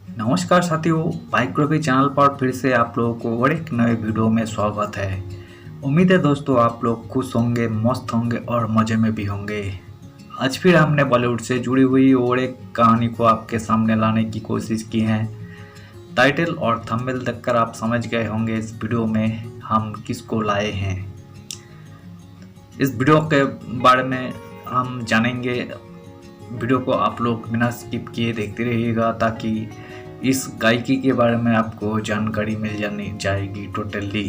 नमस्कार साथियों, bike groupie channel पर फिर से आप लोगों को और एक नए वीडियो में स्वागत है। उम्मीद है दोस्तों आप लोग खुश होंगे, मस्त होंगे और मज़े में भी होंगे। आज फिर हमने बॉलीवुड से जुड़ी हुई और एक कहानी को आपके सामने लाने की कोशिश की है। टाइटल और थंबनेल देखकर आप समझ गए होंगे इस वीडियो में हम किसको लाए हैं। इस वीडियो के बारे में हम जानेंगे। वीडियो को आप लोग बिना स्किप किए देखते रहिएगा ताकि इस गायकी के बारे में आपको जानकारी मिल जानी जाएगी टोटली।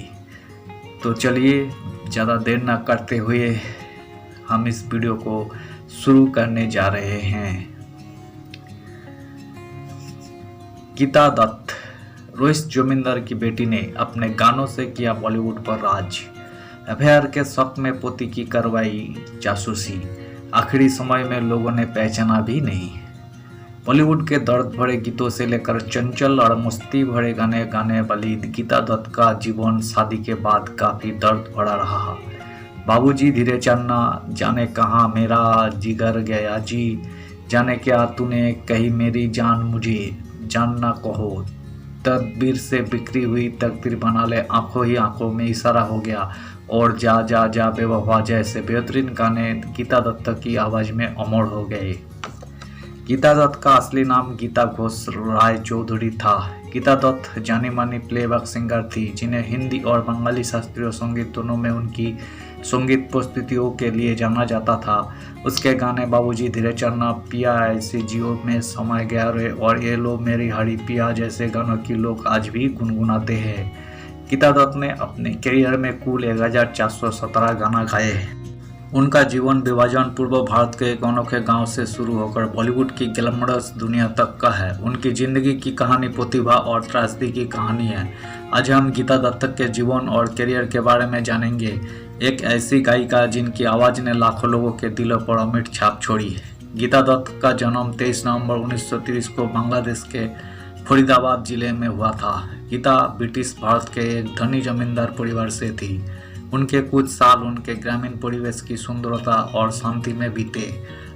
तो चलिए ज़्यादा देर ना करते हुए हम इस वीडियो को शुरू करने जा रहे हैं। गीता दत्त रोहित जोमिंदर की बेटी ने अपने गानों से किया बॉलीवुड पर राज। अफेयर के शक में पोती की करवाई जासूसी, आखिरी समय में लोगों ने पहचाना भी नहीं। बॉलीवुड के दर्द भरे गीतों से लेकर चंचल और मस्ती भरे गाने गाने वाली गीता दत्त का जीवन शादी के बाद काफ़ी दर्द भरा रहा। बाबूजी धीरे चलना, जाने कहाँ मेरा जिगर गया जी, जाने क्या तूने कही मेरी जान मुझे, जानना कहो, तदबीर से बिखरी हुई तकदीर बना ले, आंखों ही आंखों में इशारा हो गया और जा जा जा बेवफा जैसे बेहतरीन गाने गीता दत्त की आवाज़ में अमर हो गए। गीता दत्त का असली नाम गीता घोष राय चौधरी था। गीता दत्त जानी मानी प्लेबैक सिंगर थी जिन्हें हिंदी और बंगाली शास्त्रीय संगीत दोनों में उनकी संगीत प्रस्तुतियों के लिए जाना जाता था। उसके गाने बाबूजी धीरे चलना, पिया ऐसी जियो में समय गया रे और ये लो मेरी हरी पिया जैसे गानों की लोग आज भी गुनगुनाते हैं। गीता दत्त ने अपने करियर में कुल 1417 गाना गाए। उनका जीवन विभाजन पूर्व भारत के एक अनोखे गांव से शुरू होकर बॉलीवुड की ग्लैमरस दुनिया तक का है। उनकी जिंदगी की कहानी प्रतिभा और त्रासदी की कहानी है। आज हम गीता दत्त के जीवन और करियर के बारे में जानेंगे। एक ऐसी गायिका जिनकी आवाज़ ने लाखों लोगों के दिलों पर अमिट छाप छोड़ी। गीता दत्त का जन्म 23 नवंबर 1930 को बांग्लादेश के फरीदाबाद जिले में हुआ था। गीता ब्रिटिश भारत के एक धनी जमींदार परिवार से थी। उनके कुछ साल उनके ग्रामीण परिवेश की सुंदरता और शांति में बीते।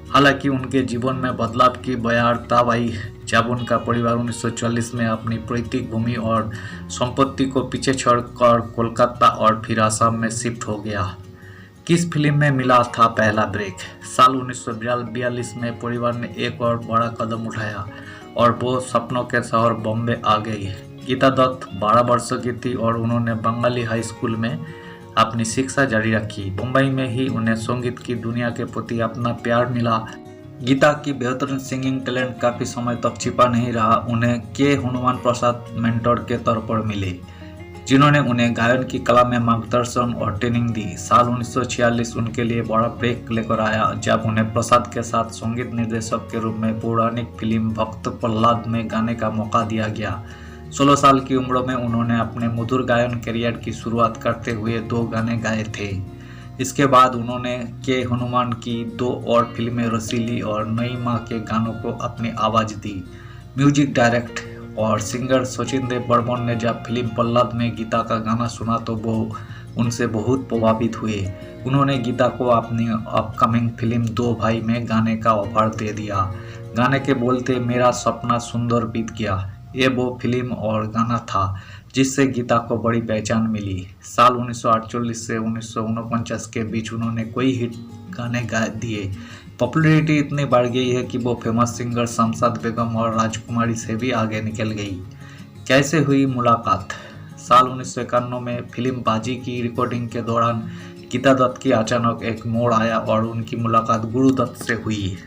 हालांकि उनके जीवन में बदलाव की बयार तब आई जब उनका परिवार 1940 में अपनी पैतृक भूमि और संपत्ति को पीछे छोड़कर कोलकाता और फिर असम में शिफ्ट हो गया। किस फिल्म में मिला था पहला ब्रेक? साल 1942 में परिवार ने एक और बड़ा कदम उठाया और वो सपनों के शहर बॉम्बे आ गई। गीता दत्त 12 वर्षों की थी और उन्होंने बंगाली हाई स्कूल में अपनी शिक्षा जारी रखी। मुंबई में ही उन्हें संगीत की दुनिया के प्रति अपना प्यार मिला। गीता की बेहतरीन सिंगिंग टैलेंट काफ़ी समय तक छिपा नहीं रहा। उन्हें के हनुमान प्रसाद मेंटर के तौर पर मिले जिन्होंने उन्हें गायन की कला में मार्गदर्शन और ट्रेनिंग दी। साल 1946 उनके लिए बड़ा ब्रेक लेकर आया जब उन्हें प्रसाद के साथ संगीत निर्देशक के रूप में पौराणिक फिल्म भक्त प्रहलाद में गाने का मौका दिया गया। 16 साल की उम्र में उन्होंने अपने मधुर गायन करियर की शुरुआत करते हुए 2 गाने गाए थे। इसके बाद उन्होंने के हनुमान की 2 और फिल्में रसीली और नई माँ के गानों को अपनी आवाज़ दी। म्यूजिक डायरेक्ट और सिंगर सचिन देव बर्मन ने जब फिल्म प्रहलाद में गीता का गाना सुना तो वो उनसे बहुत प्रभावित हुए। उन्होंने गीता को अपनी अपकमिंग फिल्म 2 भाई में गाने का ऑफर दे दिया। गाने के बोलते मेरा सपना सुंदर बीत गया। ये वो फिल्म और गाना था जिससे गीता को बड़ी पहचान मिली। साल 1948 से 1949 के बीच उन्होंने कई हिट गाने गा दिए। पॉपुलैरिटी इतनी बढ़ गई है कि वो फेमस सिंगर शमशाद बेगम और राजकुमारी से भी आगे निकल गई। कैसे हुई मुलाकात? साल 1991 में फिल्म बाजी की रिकॉर्डिंग के दौरान गीता दत्त की अचानक एक मोड़ आया और उनकी मुलाकात गुरु दत्त से हुई।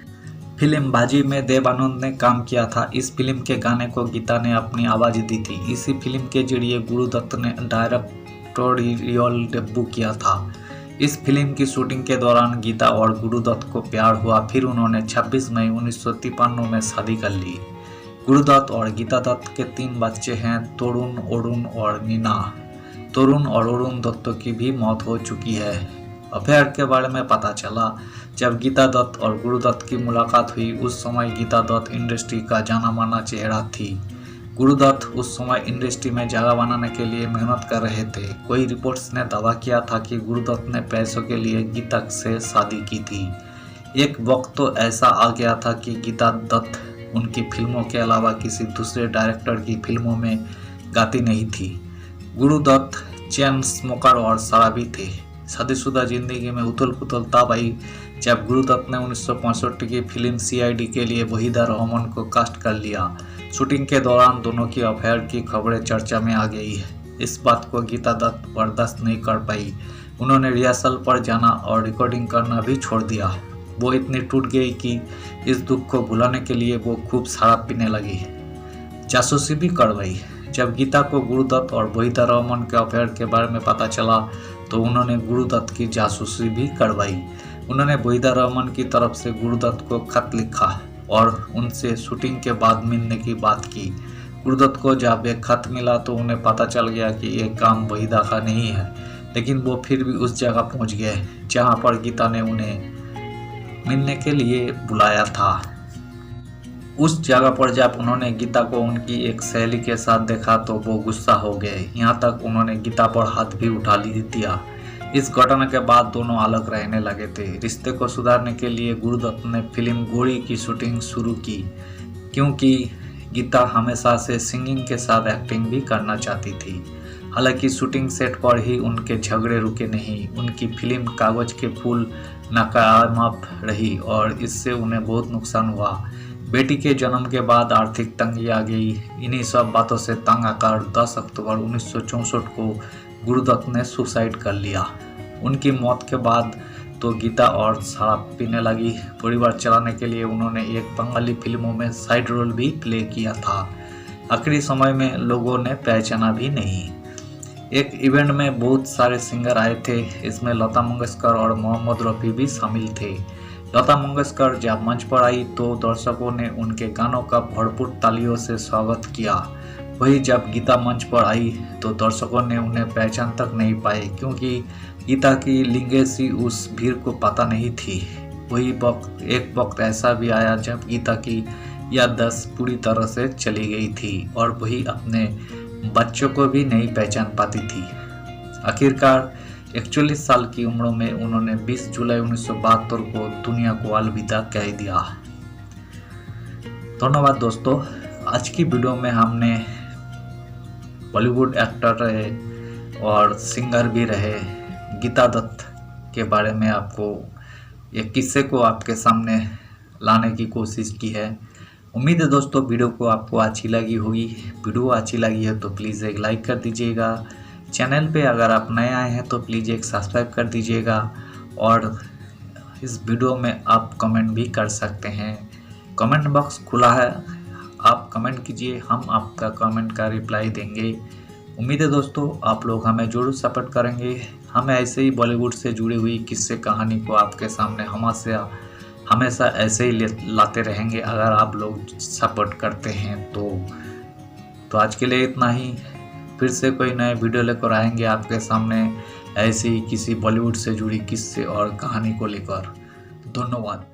फिल्म बाजी में देव आनंद ने काम किया था। इस फिल्म के गाने को गीता ने अपनी आवाज़ दी थी। इसी फिल्म के जरिए गुरु दत्त ने डायरेक्टोरियल डेब्यू किया था। इस फिल्म की शूटिंग के दौरान गीता और गुरु दत्त को प्यार हुआ। फिर उन्होंने 26 मई 1953 में शादी कर ली। गुरु दत्त और गीता दत्त के 3 बच्चे हैं, तरुण, अरुण और मीना। तरुण और अरुण दत्त की भी मौत हो चुकी है। अफेयर के बारे में पता चला जब गीता दत्त और गुरु दत्त की मुलाकात हुई। उस समय गीता दत्त इंडस्ट्री का जाना माना चेहरा थी। गुरु दत्त उस समय इंडस्ट्री में जगह बनाने के लिए मेहनत कर रहे थे। कई रिपोर्ट्स ने दावा किया था कि गुरु दत्त ने पैसों के लिए गीता से शादी की थी। एक वक्त तो ऐसा आ गया था कि गीता दत्त उनकी फिल्मों के अलावा किसी दूसरे डायरेक्टर की फिल्मों में गाती नहीं थी। गुरुदत्त चेन स्मोकर और शराबी थे। शादीशुदा जिंदगी में उथल पुथल तब आई जब गुरुदत्त ने 1965 की फिल्म सीआईडी के लिए वहीदा रहमान को कास्ट कर लिया। शूटिंग के दौरान दोनों की अफेयर की खबरें चर्चा में आ गई। इस बात को गीता दत्त बर्दाश्त नहीं कर पाई। उन्होंने रिहर्सल पर जाना और रिकॉर्डिंग करना भी छोड़ दिया। वो इतनी टूट गई कि इस दुख को भुलाने के लिए वो खूब शराब पीने लगी। जासूसी भी करवाई। जब गीता को गुरुदत्त और वहीदा रहमान के अफेयर के बारे में पता चला तो उन्होंने गुरुदत्त की जासूसी भी करवाई। उन्होंने वहीदा रहमान की तरफ से गुरुदत्त को खत लिखा और उनसे शूटिंग के बाद मिलने की बात की। गुरुदत्त को जब एक खत मिला तो उन्हें पता चल गया कि ये काम वहीदा का नहीं है, लेकिन वो फिर भी उस जगह पहुंच गए जहां पर गीता ने उन्हें मिलने के लिए बुलाया था। उस जगह पर जब उन्होंने गीता को उनकी एक सहेली के साथ देखा तो वो गुस्सा हो गए। यहाँ तक उन्होंने गीता पर हाथ भी उठा दिया। इस घटना के बाद दोनों अलग रहने लगे थे। रिश्ते को सुधारने के लिए गुरुदत्त ने फिल्म गोरी की शूटिंग शुरू की, क्योंकि गीता हमेशा से सिंगिंग के साथ एक्टिंग भी करना चाहती थी। हालांकि शूटिंग सेट पर ही उनके झगड़े रुके नहीं। उनकी फिल्म कागज के फूल नाकामयाब रही और इससे उन्हें बहुत नुकसान हुआ। बेटी के जन्म के बाद आर्थिक तंगी आ गई। इन्हीं सब बातों से तंग आकर 10 अक्टूबर 1964 को गुरुदत्त ने सुसाइड कर लिया। उनकी मौत के बाद तो गीता और शराब पीने लगी। परिवार चलाने के लिए उन्होंने एक बंगाली फिल्मों में साइड रोल भी प्ले किया था। आखिरी समय में लोगों ने पहचाना भी नहीं। एक इवेंट में बहुत सारे सिंगर आए थे। इसमें लता मंगेशकर और मोहम्मद रफ़ी भी शामिल थे। लता मंगेशकर जब मंच पर आई तो दर्शकों ने उनके गानों का भरपूर तालियों से स्वागत किया। वही जब गीता मंच पर आई तो दर्शकों ने उन्हें पहचान तक नहीं पाए, क्योंकि गीता की लिंगेसी उस भीड़ को पता नहीं थी। वही एक वक्त ऐसा भी आया जब गीता की याददाश्त पूरी तरह से चली गई थी और वही अपने बच्चों को भी नहीं पहचान पाती थी। आखिरकार 41 साल की उम्र में उन्होंने 20 जुलाई 1972 को दुनिया को अलविदा कह दिया। धन्यवाद दोस्तों। आज की वीडियो में हमने बॉलीवुड एक्टर रहे और सिंगर भी रहे गीता दत्त के बारे में आपको एक किस्से को आपके सामने लाने की कोशिश की है। उम्मीद है दोस्तों वीडियो को आपको अच्छी लगी होगी। वीडियो अच्छी लगी है तो प्लीज़ एक लाइक कर दीजिएगा। चैनल पे अगर आप नए आए हैं तो प्लीज़ एक सब्सक्राइब कर दीजिएगा और इस वीडियो में आप कमेंट भी कर सकते हैं। कमेंट बॉक्स खुला है, आप कमेंट कीजिए, हम आपका कमेंट का रिप्लाई देंगे। उम्मीद है दोस्तों आप लोग हमें जरूर सपोर्ट करेंगे। हम ऐसे ही बॉलीवुड से जुड़ी हुई किस्से कहानी को आपके सामने हमेशा ऐसे ही लाते रहेंगे अगर आप लोग सपोर्ट करते हैं तो आज के लिए इतना ही। फिर से कोई नए वीडियो लेकर आएंगे आपके सामने ऐसे ही किसी बॉलीवुड से जुड़ी किस्से और कहानी को लेकर। धन्यवाद।